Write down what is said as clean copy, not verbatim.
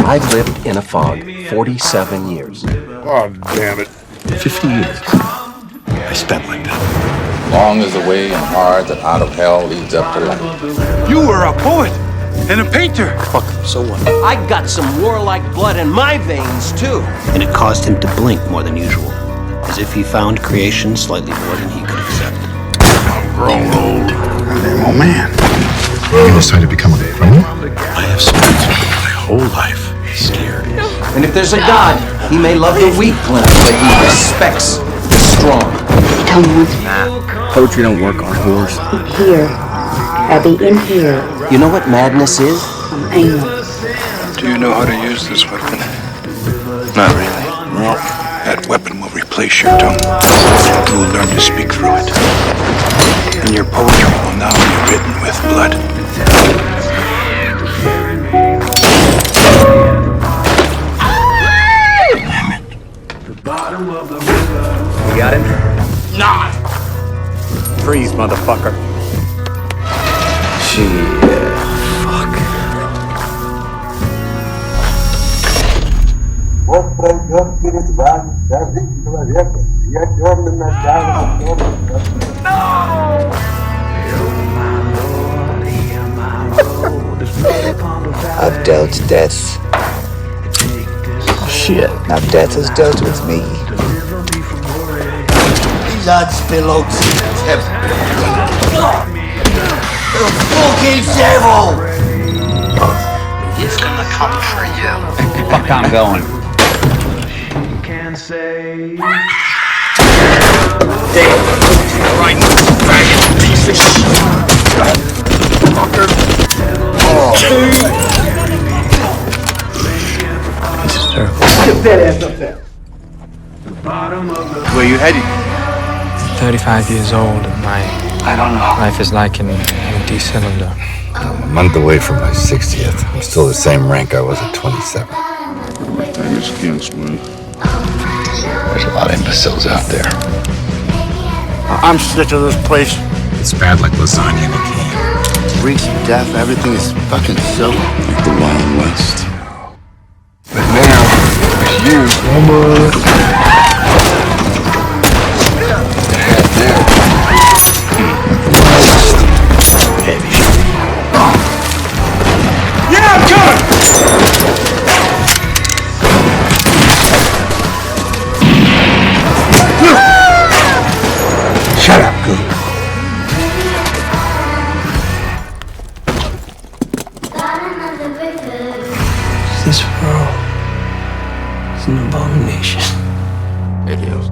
I've lived in a fog 47 years. Oh, damn it. 50 years. I spent like that. Long is the way and hard that out of hell leads up to life. You were a poet and a painter. Fuck, so what? I got some warlike blood in my veins, too. And it caused him to blink more than usual, as if he found creation slightly more than he could accept. I'm grown old. I'm old man. You decided to become a criminal? I have spent my whole life scared. And if there's a God, he may love the weak, Glenn, but he respects the strong. Tell me once. Poetry don't work on whores. Here. Abby, in here. You know what madness is? I'm angry. Do you know how to use this weapon? Not really. Well, that weapon will replace your tongue. You will learn to speak through it. And your poetry will now be written with blood. You got him? Nah! Freeze, motherfucker. Вот пройдет перед вами жизнь человека, я черным, началом, I've dealt death. Shit. Now death has dealt with me. Blood spillows. The fucking devil! He's gonna come for you. Fuck, I'm going. Right, faggot, piece of shit! Fucker! This is terrible. Where you headed? 35 years old and my life is like an empty cylinder. I'm a month away from my 60th. I'm still the same rank I was at 27. Everything is against me. There's a lot of imbeciles out there. I'm sick of this place. It's bad like lasagna in a can. Reeks of death, everything is fucking silly. Like the Wild West. But now, it's you. Shut up, Goose. This world is an abomination. It is.